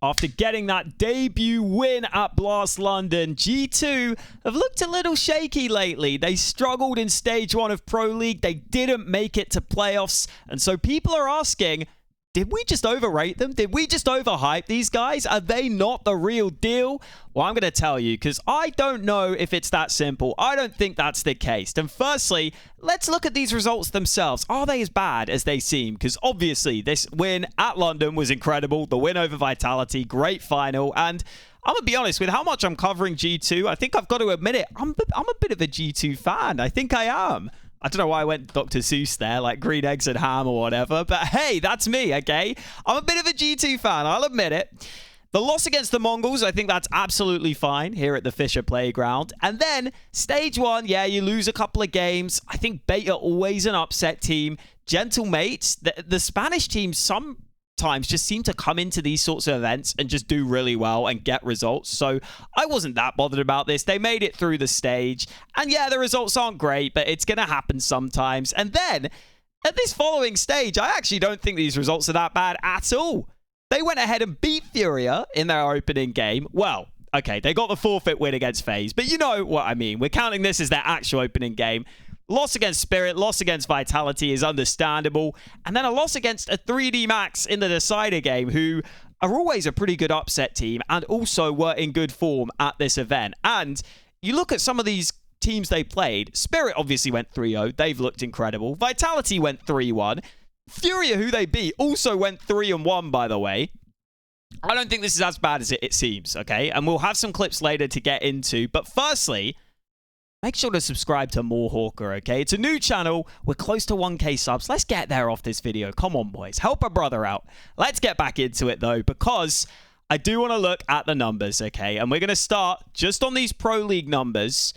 After getting that debut win at Blast London, G2 have looked a little shaky lately. They struggled in Stage 1 of Pro League. They didn't make it to playoffs. And so people are asking, did we just overrate them? Did we just overhype these guys? Are they not the real deal? Well, I'm going to tell you, because I don't know if it's that simple. I don't think that's the case. And firstly, let's look at these results themselves. Are they as bad as they seem? Because obviously, this win at London was incredible. The win over Vitality, great final. And I'm going to be honest, with how much I'm covering G2, I think I've got to admit it. I'm a bit of a G2 fan. I think I am. I don't know why I went Dr. Seuss there, like green eggs and ham or whatever, but hey, that's me, okay? I'm a bit of a G2 fan, I'll admit it. The loss against the Mongols, I think that's absolutely fine here at the Fisher Playground. And then, Stage 1, yeah, you lose a couple of games. I think Beta always an upset team. Gentle mates, the Spanish team sometimes just seem to come into these sorts of events and just do really well and get results. So I wasn't that bothered about this. They made it through the stage. And yeah, the results aren't great, but it's going to happen sometimes. And then at this following stage, I actually don't think these results are that bad at all. They went ahead and beat Furia in their opening game. Well, okay, they got the forfeit win against FaZe, but you know what I mean. We're counting this as their actual opening game. Loss against Spirit, loss against Vitality is understandable. And then a loss against a 3D Max in the decider game, who are always a pretty good upset team and also were in good form at this event. And you look at some of these teams they played. Spirit obviously went 3-0. They've looked incredible. Vitality went 3-1. Furia, who they beat, also went 3-1, by the way. I don't think this is as bad as it seems, okay? And we'll have some clips later to get into. But firstly, make sure to subscribe to More Hawker, okay? It's a new channel. We're close to 1K subs. Let's get there off this video. Come on, boys. Help a brother out. Let's get back into it, though, because I do want to look at the numbers, okay? And we're going to start just on these Pro League numbers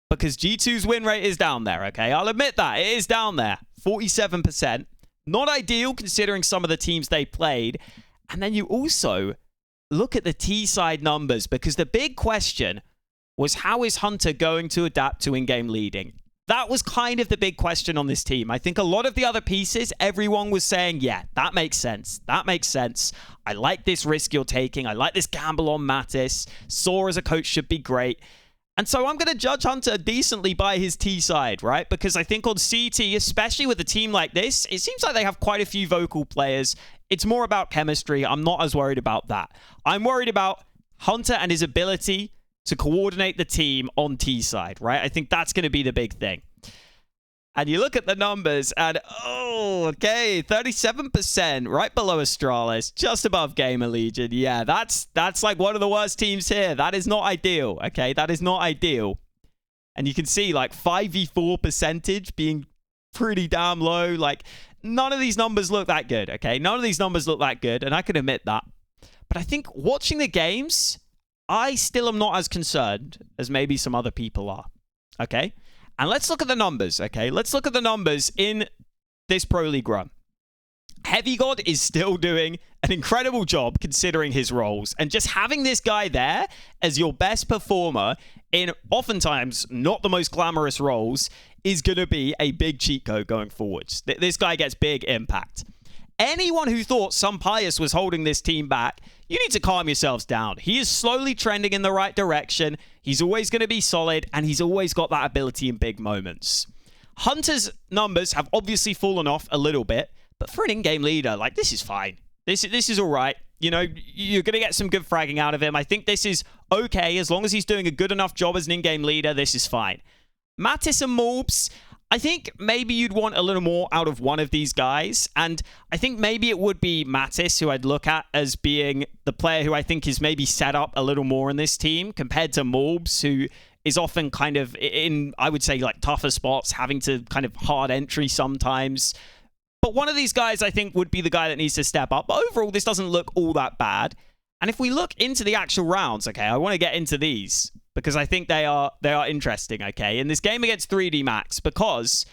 because G2's win rate is down there, okay? I'll admit that. It is down there. 47%. Not ideal considering some of the teams they played. And then you also look at the T-side numbers because the big question was, how is Hunter going to adapt to in-game leading? That was kind of the big question on this team. I think a lot of the other pieces, everyone was saying, yeah, that makes sense. That makes sense. I like this risk you're taking. I like this gamble on Mattis. Saw as a coach should be great. And so I'm going to judge Hunter decently by his T side, right? Because I think on CT, especially with a team like this, it seems like they have quite a few vocal players. It's more about chemistry. I'm not as worried about that. I'm worried about Hunter and his ability to coordinate the team on T side, right? I think that's going to be the big thing. And you look at the numbers and, oh, okay, 37%, right below Astralis, just above Gamer Legion. Yeah, that's like one of the worst teams here. That is not ideal, okay? That is not ideal. And you can see like 5v4 percentage being pretty damn low. Like, none of these numbers look that good, okay? None of these numbers look that good, and I can admit that. But I think watching the games, I still am not as concerned as maybe some other people are, okay? And let's look at the numbers, okay? Let's look at the numbers in this Pro League run. Heavy God is still doing an incredible job considering his roles. And just having this guy there as your best performer in oftentimes not the most glamorous roles is going to be a big cheat code going forwards. This guy gets big impact. Anyone who thought Pius was holding this team back, you need to calm yourselves down. He is slowly trending in the right direction. He's always going to be solid, and he's always got that ability in big moments. Hunter's numbers have obviously fallen off a little bit, but for an in-game leader, like, this is fine. This is all right. You know, you're going to get some good fragging out of him. I think this is okay. As long as he's doing a good enough job as an in-game leader, this is fine. Mattis and Morbs, I think maybe you'd want a little more out of one of these guys. And I think maybe it would be Mattis who I'd look at as being the player who I think is maybe set up a little more in this team compared to Morbs, who is often kind of in, I would say, like tougher spots, having to kind of hard entry sometimes. But one of these guys I think would be the guy that needs to step up. But overall, this doesn't look all that bad. And if we look into the actual rounds, okay, I want to get into these because I think they are interesting, okay? In this game against 3D Max, because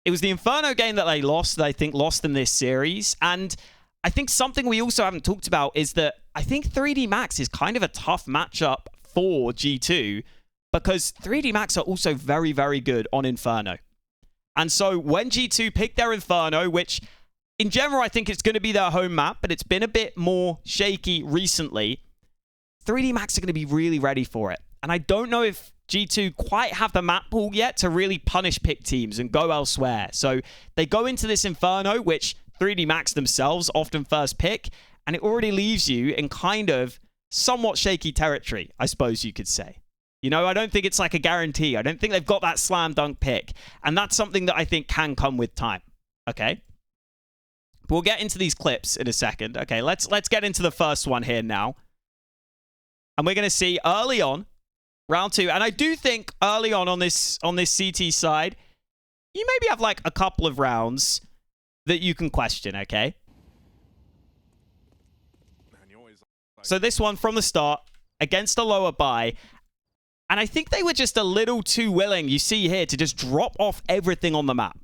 it was the Inferno game that they lost, that I think lost them this series. And I think something we also haven't talked about is that I think 3D Max is kind of a tough matchup for G2 because 3D Max are also very, very good on Inferno. And so when G2 picked their Inferno, which in general, I think it's going to be their home map, but it's been a bit more shaky recently. 3D Max are going to be really ready for it. And I don't know if G2 quite have the map pool yet to really punish pick teams and go elsewhere. So they go into this Inferno, which 3D Max themselves often first pick, and it already leaves you in kind of somewhat shaky territory, I suppose you could say. You know, I don't think it's like a guarantee. I don't think they've got that slam dunk pick. And that's something that I think can come with time. Okay? We'll get into these clips in a second. Okay, let's get into the first one here now. And we're going to see early on, round 2. And I do think early on this CT side, you maybe have like a couple of rounds that you can question, okay? So this one from the start, against a lower buy. And I think they were just a little too willing, you see here, to just drop off everything on the map.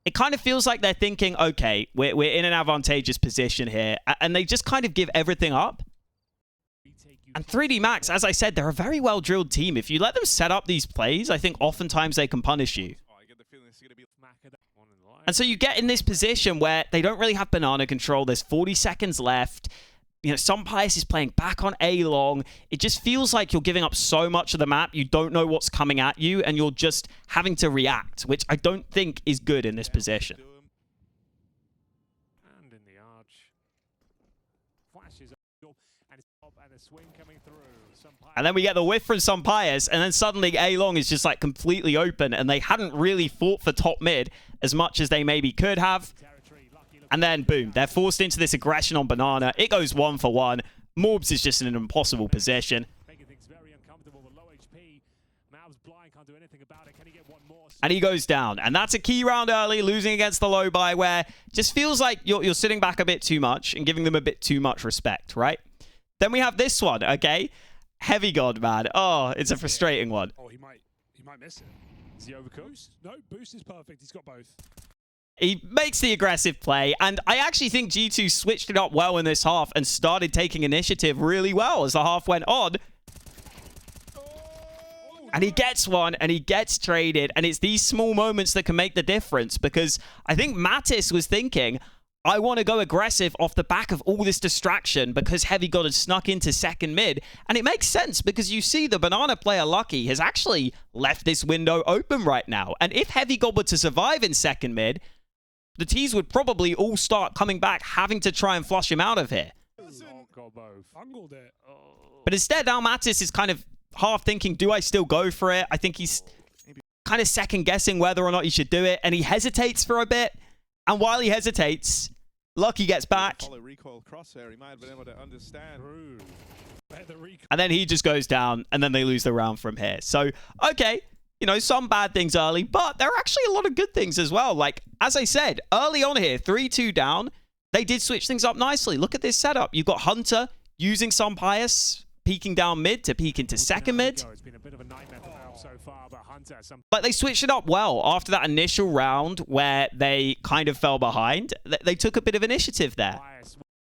It kind of feels like they're thinking, okay, we're in an advantageous position here. And they just kind of give everything up. And 3D Max, as I said, they're a very well-drilled team. If you let them set up these plays, I think oftentimes they can punish you. And so you get in this position where they don't really have banana control. There's 40 seconds left. You know, some Pius is playing back on A long. It just feels like you're giving up so much of the map. You don't know what's coming at you, and you're just having to react, which I don't think is good in this position. And in the arch. Flashes up, and it's up and a swing coming through. And then we get the whiff from some Pius, and then suddenly A long is just like completely open, and they hadn't really fought for top mid as much as they maybe could have. And then, boom, they're forced into this aggression on Banana. It goes 1-for-1. Morbs is just in an impossible position. And he goes down. And that's a key round early, losing against the low buy, where just feels like you're sitting back a bit too much and giving them a bit too much respect, right? Then we have this one, okay? Heavy God, man. Oh, it's a frustrating one. Oh, he might miss it. Is he overcooked? No, boost is perfect. He's got both. He makes the aggressive play, and I actually think G2 switched it up well in this half and started taking initiative really well as the half went on. And he gets one, and he gets traded, and it's these small moments that can make the difference, because I think Mattis was thinking, I want to go aggressive off the back of all this distraction because Heavy God had snuck into second mid. And it makes sense because you see the Banana player Lucky has actually left this window open right now. And if Heavy God were to survive in second mid, the T's would probably all start coming back, having to try and flush him out of here. But instead, now Mattis is kind of half thinking, do I still go for it? I think he's kind of second guessing whether or not he should do it. And he hesitates for a bit. And while he hesitates, Lucky gets back. And then he just goes down, and then they lose the round from here. So, okay. You know, some bad things early, but there are actually a lot of good things as well. Like, as I said, early on here, 3-2 down, they did switch things up nicely. Look at this setup. You've got Hunter using some Pius, peeking down mid to peek into second mid. It's been a bit of a nightmare for Valve so far, but Hunter... But they switched it up well after that initial round where they kind of fell behind. They took a bit of initiative there.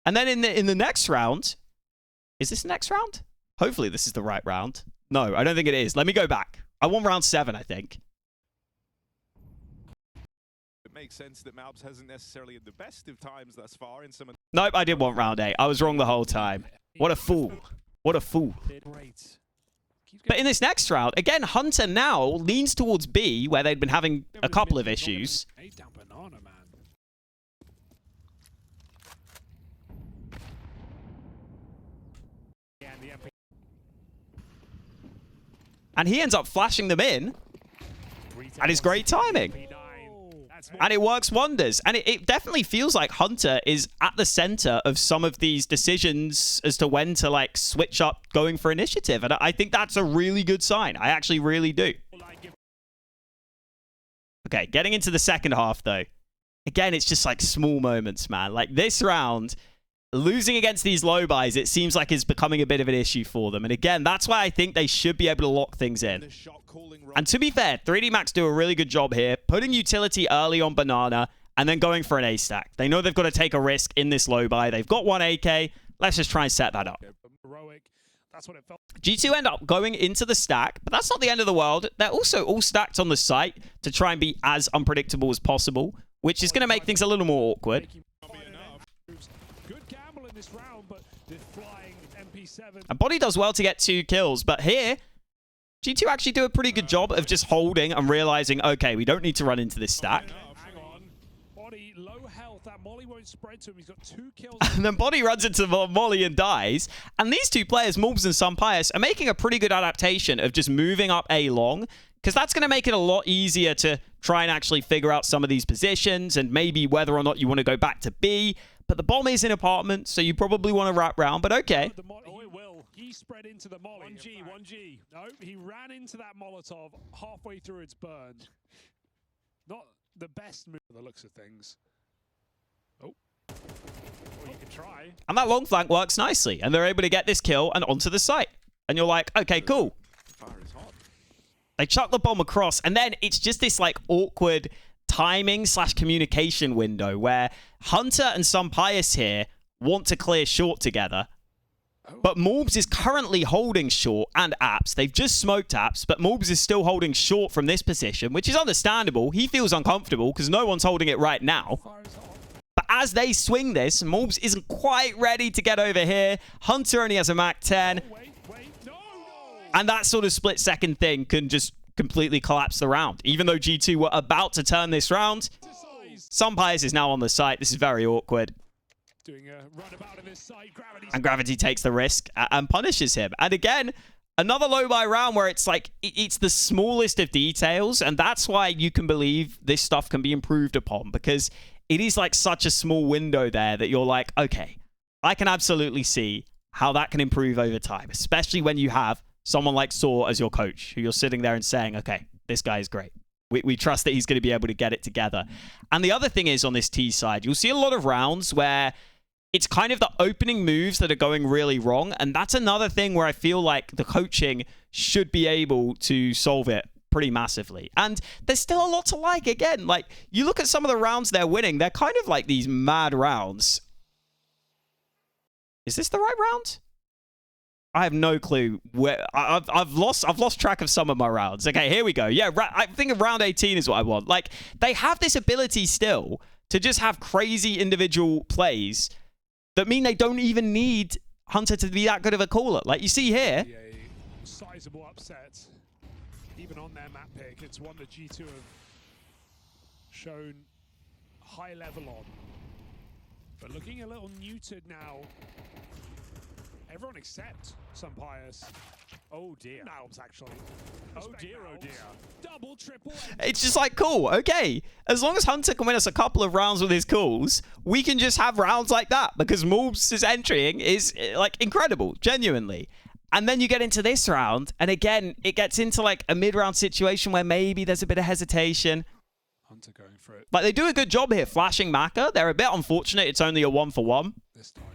And then in the next round... Is this the next round? Hopefully this is the right round. No, I don't think it is. Let me go back. I won round 7, I think. It makes sense that Malbs hasn't necessarily had the best of times thus far in some of... Nope, I did want round 8. I was wrong the whole time. What a fool. What a fool. But in this next round, again, Hunter now leans towards B, where they'd been having a couple of issues. And he ends up flashing them in. And it's great timing. And it works wonders. And it definitely feels like Hunter is at the center of some of these decisions as to when to, like, switch up going for initiative. And I think that's a really good sign. I actually really do. Okay, getting into the second half, though. Again, it's just, like, small moments, man. Like, this round... Losing against these low buys, it seems like is becoming a bit of an issue for them. And again, that's why I think they should be able to lock things in. And to be fair, 3D Max do a really good job here, putting utility early on Banana and then going for an A stack. They know they've got to take a risk in this low buy. They've got one AK. Let's just try and set that up. G2 end up going into the stack, but that's not the end of the world. They're also all stacked on the site to try and be as unpredictable as possible. which is going to make things a little more awkward. Good gamble in this round, but the flying MP7. And Body does well to get 2 kills, but here, G2 actually do a pretty good job of just holding and realizing, okay, we don't need to run into this stack. Hang on. Body, low health. That molly won't spread to him. He's got 2 kills. And then Body runs into the molly and dies. And these 2 players, Morbs and Sunpius, are making a pretty good adaptation of just moving up A long, because that's going to make it a lot easier to try and actually figure out some of these positions and maybe whether or not you want to go back to B. But the bomb is in apartment, so you probably want to wrap round, but okay. Oh, it will. He spread into the molly. 1G, 1G. No, he ran into that Molotov halfway through its burn. Not the best move by the looks of things. Oh. Well, you can try. And that long flank works nicely, and they're able to get this kill and onto the site. And you're like, okay, cool. They chuck the bomb across, and then it's just this like awkward timing / communication window where Hunter and Sunpius here want to clear short together. But Morbs is currently holding short and apps. They've just smoked apps, but Morbs is still holding short from this position, which is understandable. He feels uncomfortable because no one's holding it right now. But as they swing this, Morbs isn't quite ready to get over here. Hunter only has a Mach 10. And that sort of split-second thing can just completely collapse the round. Even though G2 were about to turn this round, Sunpius is now on the site. This is very awkward. Doing a runabout in this site. And Gravity takes the risk and punishes him. And again, another low-buy round where it's like, it's the smallest of details, and that's why you can believe this stuff can be improved upon, because it is like such a small window there that you're like, okay, I can absolutely see how that can improve over time, especially when you have someone like Saw as your coach, who you're sitting there and saying, okay, this guy is great. We trust that he's going to be able to get it together. And the other thing is, on this T side, you'll see a lot of rounds where it's kind of the opening moves that are going really wrong. And that's another thing where I feel like the coaching should be able to solve it pretty massively. And there's still a lot to like. Again, like, you look at some of the rounds they're winning, they're kind of like these mad rounds. Is this the right round? I have no clue where I've lost track of some of my rounds. Okay, here we go. Yeah, I think round 18 is what I want. Like, they have this ability still to just have crazy individual plays that mean they don't even need Hunter to be that good of a caller. Like you see here. A sizable upset, even on their map pick. It's one that G2 have shown high level on, but looking a little muted now. Everyone except Sunpius. Oh dear. Malbs, actually. Oh dear, oh dear. Double, triple. It's just like, cool, okay. As long as Hunter can win us a couple of rounds with his calls, we can just have rounds like that, because Morbs' entering is like incredible, genuinely. And then you get into this round, and again, it gets into like a mid-round situation where maybe there's a bit of hesitation. Hunter going for it. But they do a good job here flashing Maka. They're a bit unfortunate. It's only a 1-for-1. This time.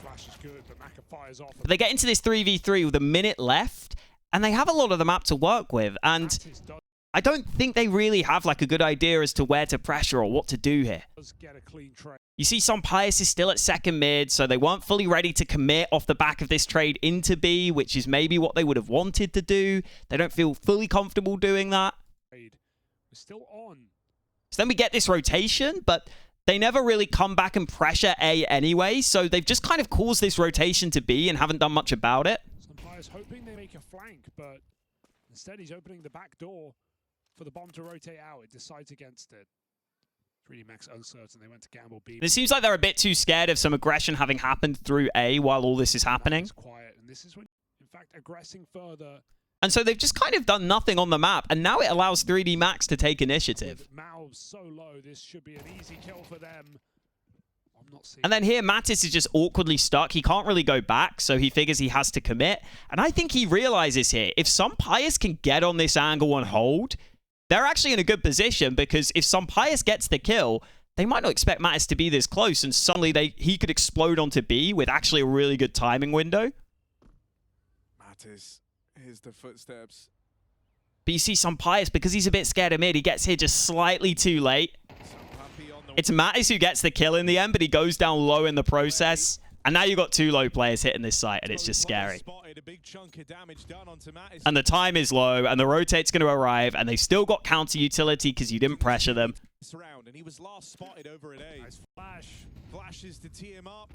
Flash is good, but Maka fires off. But they get into this 3v3 with a minute left, and they have a lot of the map to work with. And I don't think they really have like a good idea as to where to pressure or what to do here. Get a clean trade. You see Sunpius is still at second mid, so they weren't fully ready to commit off the back of this trade into B, which is maybe what they would have wanted to do. They don't feel fully comfortable doing that. We're still on. So then we get this rotation, but they never really come back and pressure A anyway, so they've just kind of caused this rotation to B and haven't done much about it. Sunpius hoping they make a flank, but instead he's opening the back door for the bomb to rotate out. It decides against it. It's really max uncertain. They went to gamble B. It seems like they're a bit too scared of some aggression having happened through A while all this is happening. It's quiet, and this is when, in fact, aggressing further. And so they've just kind of done nothing on the map, and now it allows 3D Max to take initiative. With Malbs so low, this should be an easy kill for them. I'm not seeing. And then here, Mattis is just awkwardly stuck. He can't really go back, so he figures he has to commit. And I think he realizes here, if Sunpius can get on this angle and hold, they're actually in a good position, because if Sunpius gets the kill, they might not expect Mattis to be this close, and suddenly he could explode onto B with actually a really good timing window. Mattis. Here's the footsteps. But you see Sunpius, because he's a bit scared of mid, he gets here just slightly too late. It's Mattis who gets the kill in the end, but he goes down low in the process. And now you've got two low players hitting this site, and it's just scary. And the time is low, and the rotate's going to arrive, and they've still got counter utility because you didn't pressure them. And he was last spotted over at A. Nice flash. Flashes to tee him up.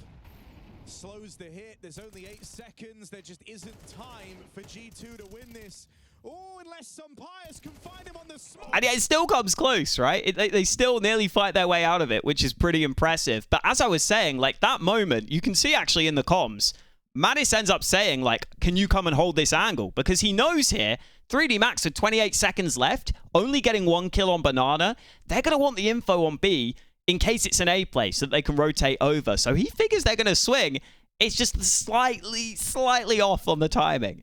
Slows the hit. There's only 8 seconds. There just isn't time for G2 to win this. Oh, unless some Pius can find him on the smoke. And it still comes close, right? They still nearly fight their way out of it, which is pretty impressive. But as I was saying, like, that moment, you can see actually in the comms, Mattis ends up saying, like, can you come and hold this angle? Because he knows here, 3D Max with 28 seconds left, only getting 1 kill on Banana. They're going to want the info on B in case it's an A play so that they can rotate over. So he figures they're going to swing. It's just slightly off on the timing.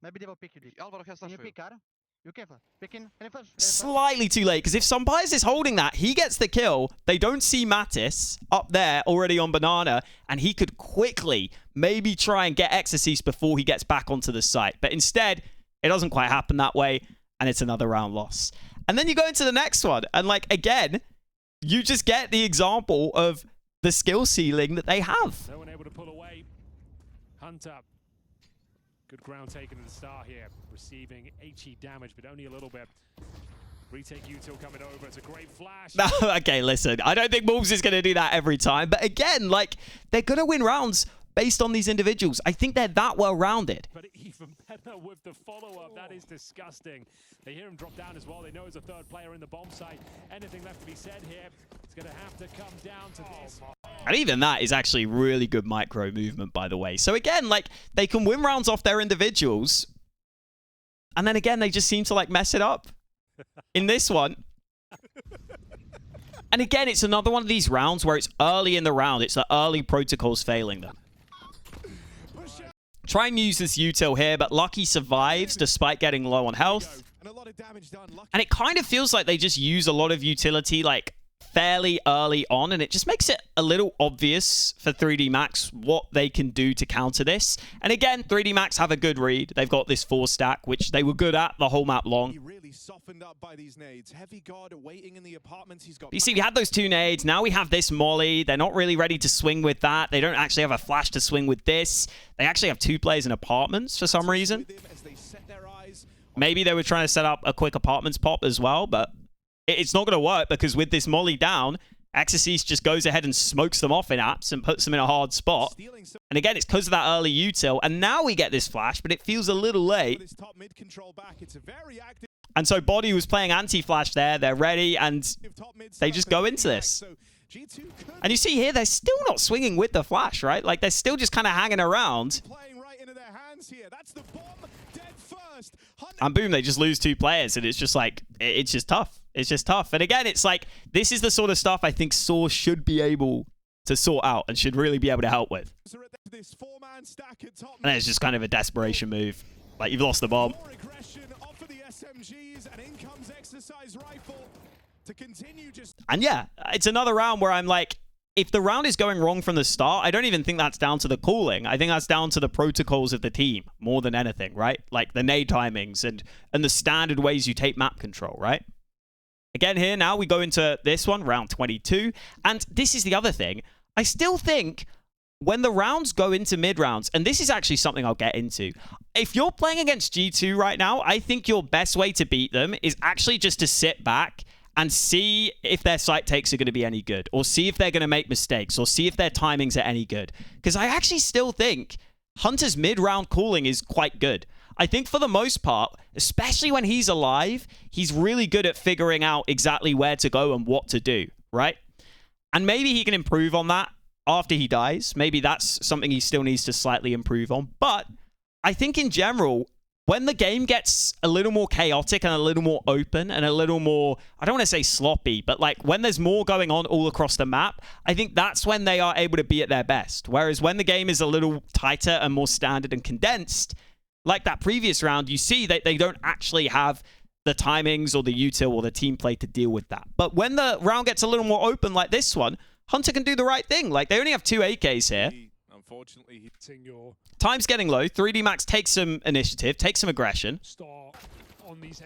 Maybe they will pick you. Can you pick, Cara? You can pick in. Slightly too late, because if Sumpires is holding that, he gets the kill. They don't see Mattis up there already on Banana, and he could quickly maybe try and get Exorcist before he gets back onto the site. But instead, it doesn't quite happen that way, and it's another round loss. And then you go into the next one, and like, again, you just get the example of the skill ceiling that they have. No one able to pull away. Hunter. Good ground taken at the start here. Receiving HE damage, but only a little bit. Retake util coming over. It's a great flash. Okay, listen. I don't think Wolves is going to do that every time. But again, like, they're going to win rounds based on these individuals. I think they're that well-rounded. But even better with the follow-up. That is disgusting. They hear him drop down as well. They know there's a third player in the bomb site. Anything left to be said here, it's going to have to come down to this. And even that is actually really good micro movement, by the way. So again, like, they can win rounds off their individuals. And then again, they just seem to, like, mess it up in this one. And again, it's another one of these rounds where it's early in the round. It's the early protocols failing them. Try and use this util here, but Lucky survives despite getting low on health. And it kind of feels like they just use a lot of utility, like, fairly early on, and it just makes it a little obvious for 3D Max what they can do to counter this. And again, 3D Max have a good read. They've got this 4 stack, which they were good at the whole map long. He really softened up by these nades. Heavy guard waiting in the apartments. He's got. You see, we had those 2 nades. Now we have this molly. They're not really ready to swing with that. They don't actually have a flash to swing with this. They actually have 2 players in apartments for some reason. Maybe they were trying to set up a quick apartments pop as well, but it's not going to work because with this molly down, Exorcist just goes ahead and smokes them off in apps and puts them in a hard spot. And again, it's because of that early util. And now we get this flash, but it feels a little late. And so Body was playing anti-flash there. They're ready, and they just go into this. And you see here, they're still not swinging with the flash, right? Like, they're still just kind of hanging around. And boom, they just lose 2 players, and it's just like, it's just tough. It's just tough. And again, it's like, this is the sort of stuff I think Source should be able to sort out and should really be able to help with. And it's just kind of a desperation move. Like, you've lost the bomb. And yeah, it's another round where I'm like, if the round is going wrong from the start, I don't even think that's down to the cooling. I think that's down to the protocols of the team more than anything, right? Like the nade timings and the standard ways you take map control, right? Again, here now we go into this one, round 22. And this is the other thing. I still think when the rounds go into mid-rounds, and this is actually something I'll get into, if you're playing against G2 right now, I think your best way to beat them is actually just to sit back and see if their site takes are going to be any good, or see if they're going to make mistakes, or see if their timings are any good. Because I actually still think Hunter's mid-round calling is quite good. I think for the most part, especially when he's alive, he's really good at figuring out exactly where to go and what to do, right? And maybe he can improve on that after he dies. Maybe that's something he still needs to slightly improve on. But I think in general, when the game gets a little more chaotic and a little more open and a little more, I don't want to say sloppy, but like when there's more going on all across the map, I think that's when they are able to be at their best. Whereas when the game is a little tighter and more standard and condensed, like that previous round, you see that they don't actually have the timings or the util or the team play to deal with that. But when the round gets a little more open like this one, Hunter can do the right thing. Like, they only have 2 AKs here. Unfortunately, time's getting low. 3D Max takes some initiative, takes some aggression. On these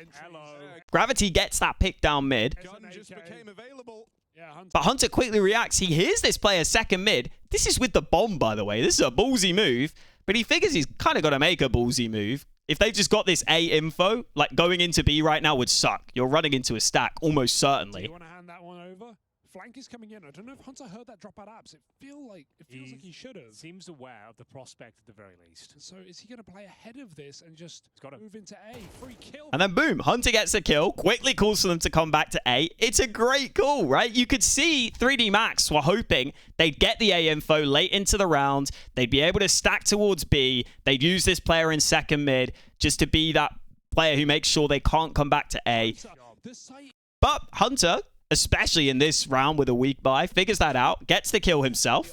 Gravity gets that pick down mid. gun just became available. Yeah, Hunter. But Hunter quickly reacts. He hears this player second mid. This is with the bomb, by the way. This is a ballsy move. But he figures he's kind of got to make a ballsy move. If they've just got this A info, like going into B right now would suck. You're running into a stack, almost certainly. Do you want to hand that one over? Flank is coming in. I don't know if Hunter heard that drop out apps. It feels like he should have. Seems aware of the prospect at the very least. So is he going to play ahead of this and just move into A? Free kill. And then boom, Hunter gets a kill, quickly calls for them to come back to A. It's a great call, right? You could see 3D Max were hoping they'd get the A info late into the round. They'd be able to stack towards B. They'd use this player in second mid just to be that player who makes sure they can't come back to A. But Hunter, especially in this round with a weak buy, figures that out, gets the kill himself.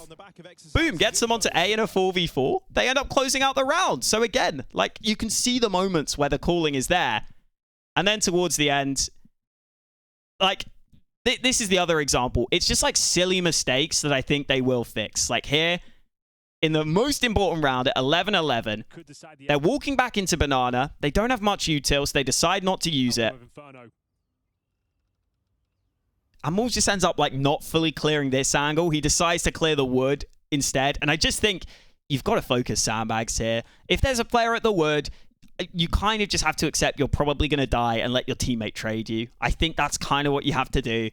Boom, gets them onto A in a 4v4. They end up closing out the round. So again, like you can see the moments where the calling is there. And then towards the end, like this is the other example. It's just like silly mistakes that I think they will fix. Like here, in the most important round at 11-11, they're walking back into Banana. They don't have much util, so they decide not to use it. And Maul just ends up like not fully clearing this angle. He decides to clear the wood instead. And I just think you've got to focus sandbags here. If there's a player at the wood, you kind of just have to accept you're probably going to die and let your teammate trade you. I think that's kind of what you have to do.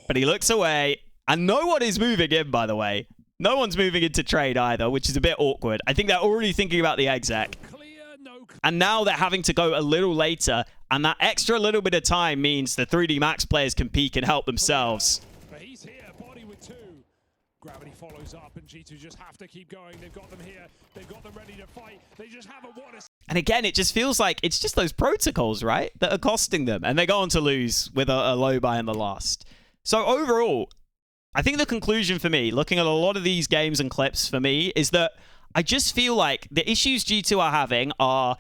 But he looks away. And no one is moving in, by the way. No one's moving into trade either, which is a bit awkward. I think they're already thinking about the exec. And now they're having to go a little later, and that extra little bit of time means the 3D Max players can peek and help themselves. But he's here, body with 2. Gravity follows up, and G2 just have to keep going. They've got them here. They've got them ready to fight. They just haven't won. And again, it just feels like it's just those protocols, right, that are costing them. And they go on to lose with a low buy in the last. So overall, I think the conclusion for me, looking at a lot of these games and clips for me, is that I just feel like the issues G2 are having are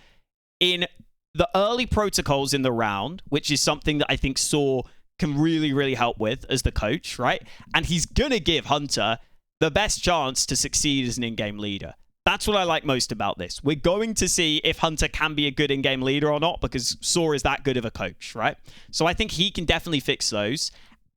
in the early protocols in the round, which is something that I think Saw can really, really help with as the coach, right? And he's going to give Hunter the best chance to succeed as an in-game leader. That's what I like most about this. We're going to see if Hunter can be a good in-game leader or not because Saw is that good of a coach, right? So I think he can definitely fix those.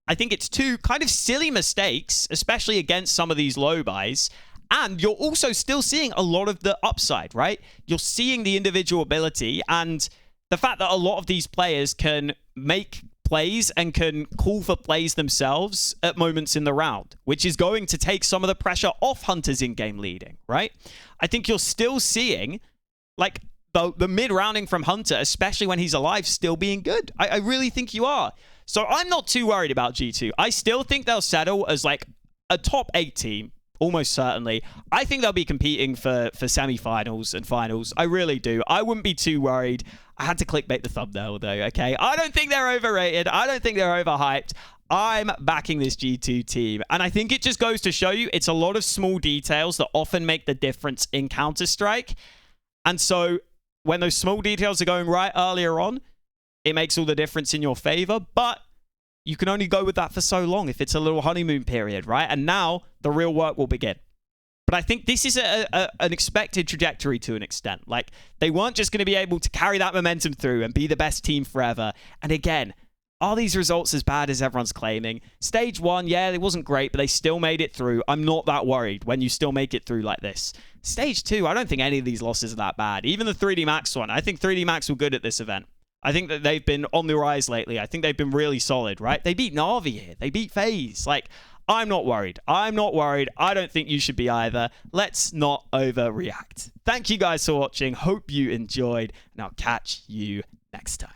I think it's 2 kind of silly mistakes, especially against some of these low buys. And you're also still seeing a lot of the upside, right? You're seeing the individual ability and the fact that a lot of these players can make plays and can call for plays themselves at moments in the round, which is going to take some of the pressure off Hunter's in-game leading, right? I think you're still seeing like the mid-rounding from Hunter, especially when he's alive, still being good. I really think you are. So I'm not too worried about G2. I still think they'll settle as like a top 8 team. Almost certainly. I think they'll be competing for semi-finals and finals. I really do. I wouldn't be too worried. I had to clickbait the thumbnail though, okay? I don't think they're overrated. I don't think they're overhyped. I'm backing this G2 team. And I think it just goes to show you it's a lot of small details that often make the difference in Counter-Strike. And so when those small details are going right earlier on, it makes all the difference in your favor. But you can only go with that for so long if it's a little honeymoon period, right? And now the real work will begin. But I think this is an expected trajectory to an extent. Like, they weren't just going to be able to carry that momentum through and be the best team forever. And again, are these results as bad as everyone's claiming? Stage 1, yeah, it wasn't great, but they still made it through. I'm not that worried when you still make it through like this. Stage 2, I don't think any of these losses are that bad. Even the 3D Max one, I think 3D Max were good at this event. I think that they've been on the rise lately. I think they've been really solid, right? They beat Na'Vi here. They beat FaZe. Like, I'm not worried. I'm not worried. I don't think you should be either. Let's not overreact. Thank you guys for watching. Hope you enjoyed, and I'll catch you next time.